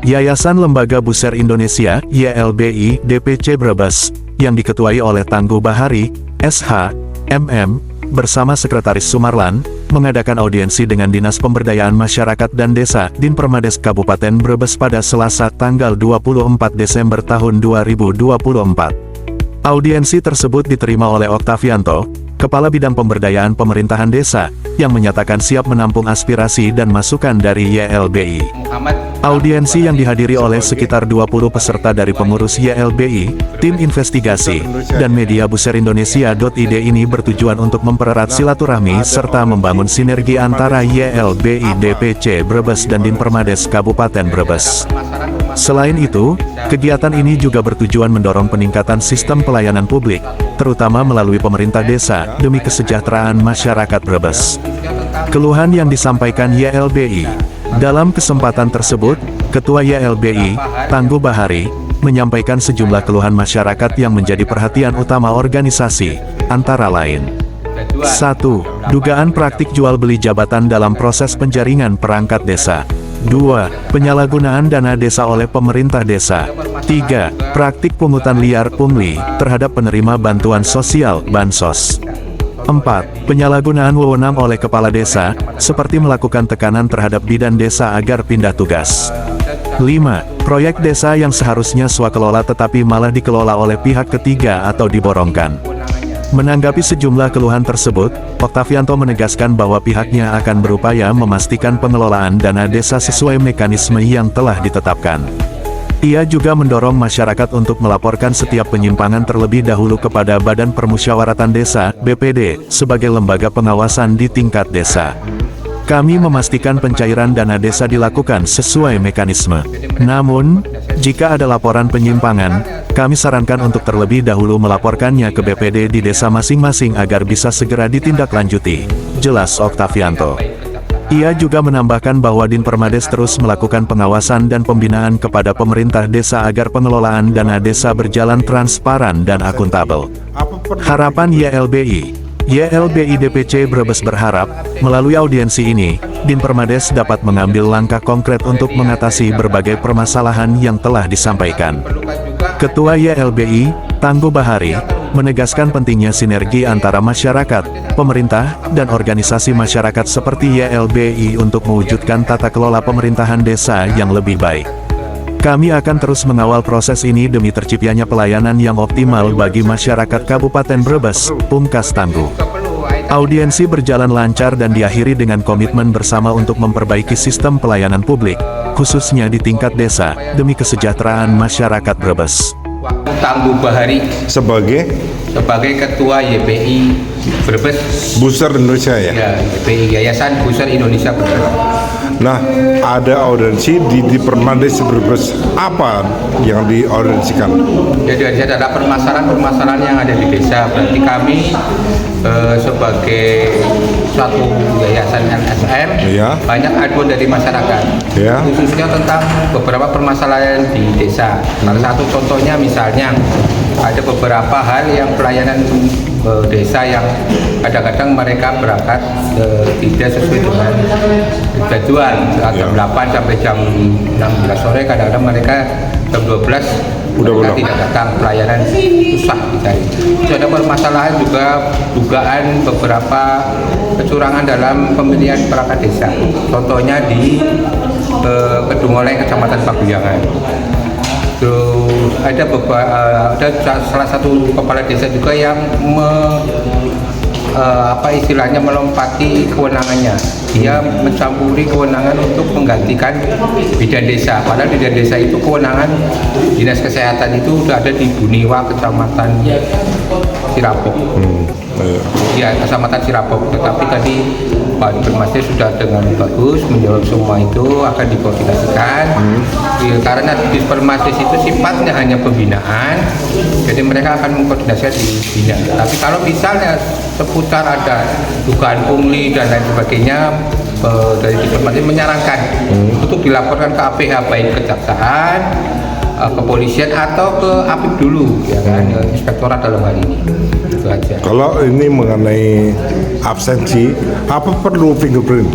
Yayasan Lembaga Buser Indonesia (YLBI) DPC Brebes, yang diketuai oleh Tangguh Bahari, SH, MM, bersama Sekretaris Sumarlan, mengadakan audiensi dengan Dinas Pemberdayaan Masyarakat dan Desa Dinpermades Kabupaten Brebes pada Selasa tanggal 24 Desember tahun 2024. Audiensi tersebut diterima oleh Oktavianto, Kepala Bidang Pemberdayaan Pemerintahan Desa, yang menyatakan siap menampung aspirasi dan masukan dari YLBI. Audiensi yang dihadiri oleh sekitar 20 peserta dari pengurus YLBI, tim investigasi, dan media Buser Indonesia.id ini bertujuan untuk mempererat silaturahmi serta membangun sinergi antara YLBI DPC Brebes dan Dinpermades Kabupaten Brebes. Selain itu, kegiatan ini juga bertujuan mendorong peningkatan sistem pelayanan publik, terutama melalui pemerintah desa, demi kesejahteraan masyarakat Brebes. Keluhan yang disampaikan YLBI. Dalam kesempatan tersebut, Ketua YLBI, Tangguh Bahari, menyampaikan sejumlah keluhan masyarakat yang menjadi perhatian utama organisasi, antara lain: 1. Dugaan praktik jual beli jabatan dalam proses penjaringan perangkat desa. 2. Penyalahgunaan dana desa oleh pemerintah desa. 3. Praktik pungutan liar (pungli) terhadap penerima bantuan sosial (bansos). 4. Penyalahgunaan wewenang oleh kepala desa, seperti melakukan tekanan terhadap bidan desa agar pindah tugas. 5. Proyek desa yang seharusnya swakelola tetapi malah dikelola oleh pihak ketiga atau diborongkan. Menanggapi sejumlah keluhan tersebut, Oktavianto menegaskan bahwa pihaknya akan berupaya memastikan pengelolaan dana desa sesuai mekanisme yang telah ditetapkan. Ia juga mendorong masyarakat untuk melaporkan setiap penyimpangan terlebih dahulu kepada Badan Permusyawaratan Desa (BPD) sebagai lembaga pengawasan di tingkat desa. Kami memastikan pencairan dana desa dilakukan sesuai mekanisme. Namun, jika ada laporan penyimpangan, kami sarankan untuk terlebih dahulu melaporkannya ke BPD di desa masing-masing agar bisa segera ditindaklanjuti, jelas Oktavianto. Ia juga menambahkan bahwa Dinpermades terus melakukan pengawasan dan pembinaan kepada pemerintah desa agar pengelolaan dana desa berjalan transparan dan akuntabel. Harapan YLBI DPC Brebes berharap, melalui audiensi ini, Dinpermades dapat mengambil langkah konkret untuk mengatasi berbagai permasalahan yang telah disampaikan. Ketua YLBI, Tangguh Bahari, menegaskan pentingnya sinergi antara masyarakat, pemerintah, dan organisasi masyarakat seperti YLBI untuk mewujudkan tata kelola pemerintahan desa yang lebih baik. Kami akan terus mengawal proses ini demi terciptanya pelayanan yang optimal bagi masyarakat Kabupaten Brebes, pungkas Tangguh. Audiensi berjalan lancar dan diakhiri dengan komitmen bersama untuk memperbaiki sistem pelayanan publik, khususnya di tingkat desa, demi kesejahteraan masyarakat Brebes. Tangguh Bahari sebagai Ketua YBI Brebes Buser Indonesia ya? Ya, YBI Yayasan Buser Indonesia Brebes. Nah, ada audiensi di Dinpermades Brebes. Apa yang diaudiensikan? Jadi ada permasalahan yang ada di desa. Berarti kami sebagai suatu yayasan LSM, ya, banyak aduan dari masyarakat, ya, khususnya tentang beberapa permasalahan di desa. Salah satu contohnya misalnya ada beberapa hal yang pelayanan desa yang kadang-kadang mereka berangkat tidak sesuai dengan jadwal, jam 8 sampai jam 16 sore, kadang-kadang mereka jam 12 mereka tidak datang, pelayanan susah dicari. Itu ada permasalahan juga dugaan beberapa kecurangan dalam pemilihan perangkat desa. Contohnya di Kedungoleng, Kecamatan Paguyangan. Terus ada salah satu kepala desa juga yang melompati kewenangannya. Dia mencampuri kewenangan untuk menggantikan bidan desa. Padahal bidan desa itu kewenangan dinas kesehatan itu sudah ada di Buniwa, Kecamatan Sirapok. Ya, Kecamatan Sirapok. Tetapi tadi Pak Dinpermades sudah dengan bagus menjawab semua itu akan dikoordinasikan. Karena Dinpermades itu sifatnya hanya pembinaan, jadi mereka akan mengkoordinasikan di bina. Tapi kalau misalnya seputar ada dugaan pungli dan lain sebagainya, dari Dinpermades menyarankan untuk dilaporkan ke APH, baik kejaksaan, kepolisian atau ke APIP dulu, ya kan, inspektorat dalam hal ini. Itu aja. Kalau ini mengenai absensi, apa perlu fingerprint?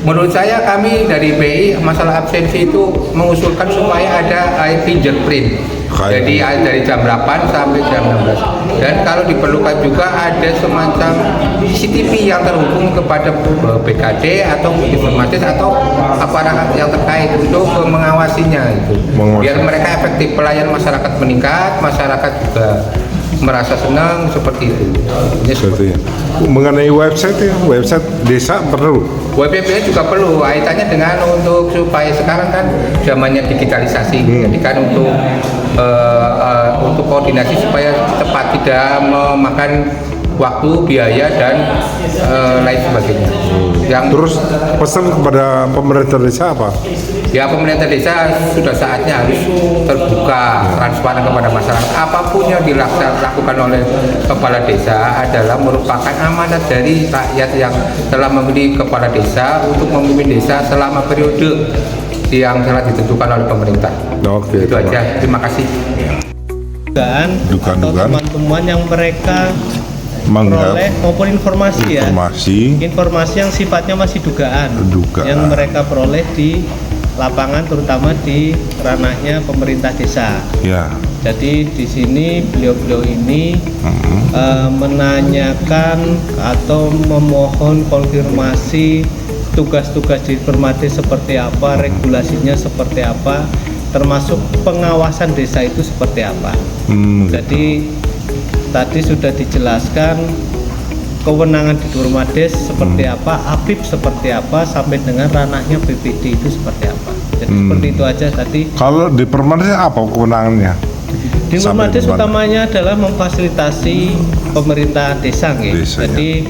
Menurut saya kami dari BI masalah absensi itu mengusulkan supaya ada fingerprint. Jadi dari jam 8 sampai jam 16. Dan kalau diperlukan juga ada semacam CCTV yang terhubung kepada BKD atau informatis atau aparat yang terkait untuk mengawasinya itu. Biar mereka efektif, pelayan masyarakat meningkat, masyarakat juga merasa senang seperti itu. Seperti mengenai website desa perlu. WPP juga perlu kaitannya dengan untuk supaya sekarang kan zamannya digitalisasi, jadi kan untuk koordinasi supaya cepat, tidak memakan waktu, biaya dan lain sebagainya. Yang Terus pesan kepada pemerintah desa apa? ya pemerintah desa sudah saatnya harus terbuka, transparan kepada masyarakat. Apapun yang dilakukan oleh kepala desa adalah merupakan amanat dari rakyat yang telah memilih kepala desa untuk memimpin desa selama periode yang telah ditentukan oleh pemerintah. Oke, Itu aja. Terima kasih. Atau Dugaan. teman-teman yang mereka Menganggap peroleh maupun informasi yang sifatnya masih dugaan yang mereka peroleh di lapangan, terutama di ranahnya pemerintah desa. Ya. Jadi di sini beliau-beliau ini menanyakan atau memohon konfirmasi tugas-tugas di Permades seperti apa, regulasinya seperti apa, termasuk pengawasan desa itu seperti apa. Jadi tadi sudah dijelaskan kewenangan di Permades seperti apa, APIP seperti apa, sampai dengan ranahnya BPD itu seperti apa. Jadi seperti itu aja tadi. Kalau di Permades apa kewenangannya? Di Permades utamanya adalah memfasilitasi pemerintah desa, jadi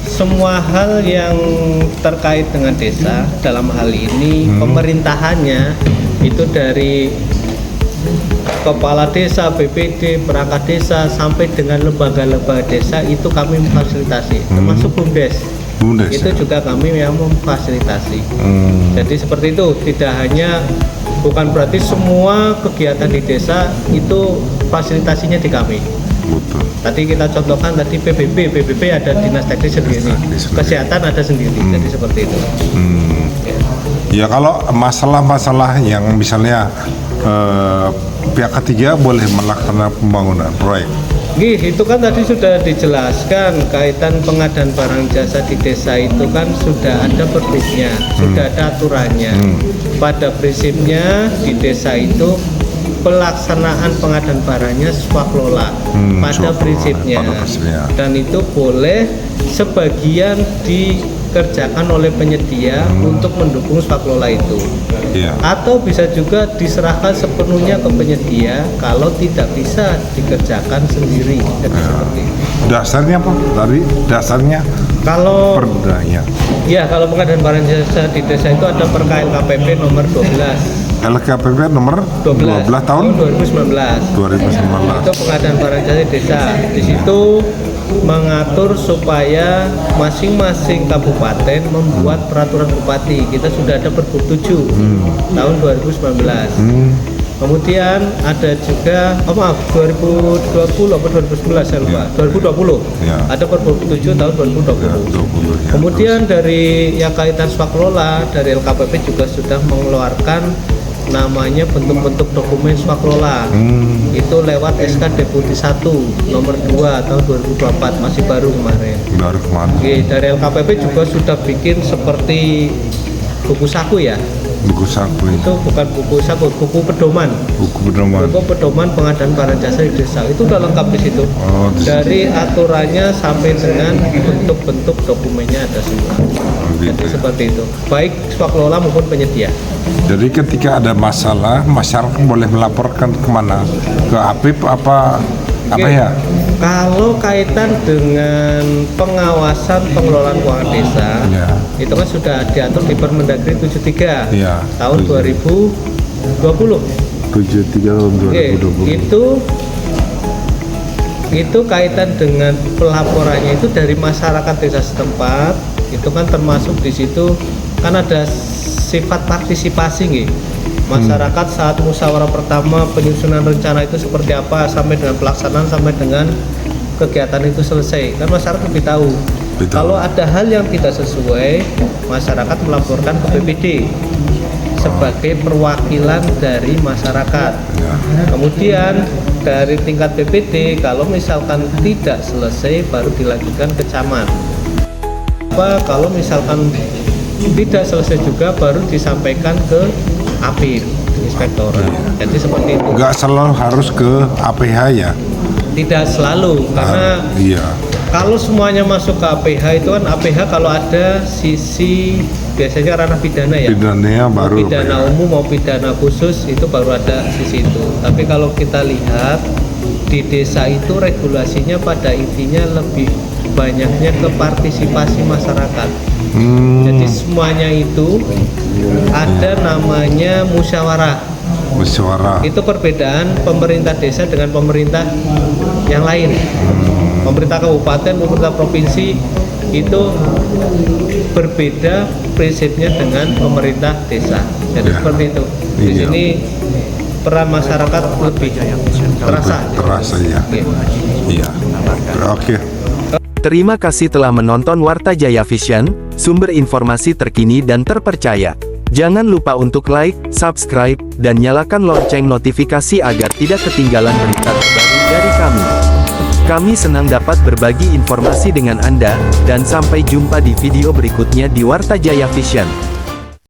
semua hal yang terkait dengan desa dalam hal ini pemerintahannya itu dari kepala desa, BPD, perangkat desa sampai dengan lembaga-lembaga desa itu kami memfasilitasi, termasuk BUMDes. Itu juga kami yang memfasilitasi. Jadi seperti itu, tidak hanya, bukan berarti semua kegiatan di desa itu fasilitasinya di kami. Betul. Tadi kita contohkan tadi PBB ada dinas teknis sendiri, kesehatan ada sendiri, jadi seperti itu. Ya kalau masalah-masalah yang misalnya pihak ketiga boleh melaksanakan pembangunan proyek. Itu kan tadi sudah dijelaskan kaitan pengadaan barang jasa di desa itu kan sudah ada perbednya, sudah ada aturannya. Pada prinsipnya di desa itu pelaksanaan pengadaan barangnya swaklola pada prinsipnya, dan itu boleh sebagian dikerjakan oleh penyedia untuk mendukung swaklola itu. Atau bisa juga diserahkan sepenuhnya ke penyedia kalau tidak bisa dikerjakan sendiri. Jadi seperti itu. Dasarnya apa? Tadi dasarnya kalau perdanya. Ya, kalau pengadaan barang jasa di desa itu ada Perka LKPP nomor 12. LKPP nomor 12 tahun 2019. Itu pengadaan barang jasa di desa. Di situ mengatur supaya masing-masing kabupaten membuat peraturan bupati. Kita sudah ada Pergub 7 tahun 2019. Kemudian ada juga, 2020 atau 2019 saya lupa, 2020 ada Pergub 7 tahun 2020. Kemudian dari yang kaitan swaklola, dari LKPP juga sudah mengeluarkan namanya bentuk-bentuk dokumen swaklola. Itu lewat SK Deputi 1 nomor 2 tahun 2024, masih baru kemarin. Dari LKPP juga sudah bikin seperti buku saku ya. Buku saku itu bukan buku saku, buku pedoman. Buku pedoman pengadaan barang jasa di desa itu udah lengkap di situ. Dari aturannya sampai dengan bentuk-bentuk dokumennya ada semua. Jadi seperti itu. Baik swaklola maupun penyedia. Jadi ketika ada masalah, masyarakat boleh melaporkan kemana? Ke APIP apa ya? Kalau kaitan dengan pengawasan pengelolaan keuangan desa, itu kan sudah diatur di Permendagri 73 tahun 2020. 73 tahun 2020. Itu kaitan dengan pelaporannya itu dari masyarakat desa setempat. Itu kan termasuk di situ kan ada sifat partisipasi nih. Masyarakat saat musyawarah pertama penyusunan rencana itu seperti apa sampai dengan pelaksanaan sampai dengan kegiatan itu selesai, kan masyarakat lebih tahu. Betul. Kalau ada hal yang tidak sesuai, masyarakat melaporkan ke BPD sebagai perwakilan dari masyarakat. Ya. Kemudian dari tingkat BPD, kalau misalkan tidak selesai, baru dilanjutkan ke camat. Kalau misalkan tidak selesai juga, baru disampaikan ke APIP, inspektorat. Jadi seperti itu. Nggak selalu harus ke APH ya? Tidak selalu, karena Iya. kalau semuanya masuk ke APH itu kan APH kalau ada sisi biasanya ranah pidana ya. Pidananya Mau baru pidana APH. umum mau pidana khusus itu baru ada sisi itu. Tapi kalau kita lihat di desa itu regulasinya pada intinya lebih banyaknya ke partisipasi masyarakat. Jadi semuanya itu ada namanya musyawarah. Musyawarah. Itu perbedaan pemerintah desa dengan pemerintah yang lain. Pemerintah kabupaten, pemerintah provinsi itu berbeda prinsipnya dengan pemerintah desa. Jadi Ya. seperti itu. Di Iya. sini peran masyarakat lebih terasa. Terasa ya. Oke. Iya. Oke. Terima kasih telah menonton Warta Jaya Vision, sumber informasi terkini dan terpercaya. Jangan lupa untuk like, subscribe, dan nyalakan lonceng notifikasi agar tidak ketinggalan berita terbaru dari kami. Kami senang dapat berbagi informasi dengan Anda, dan sampai jumpa di video berikutnya di Warta Jaya Vision.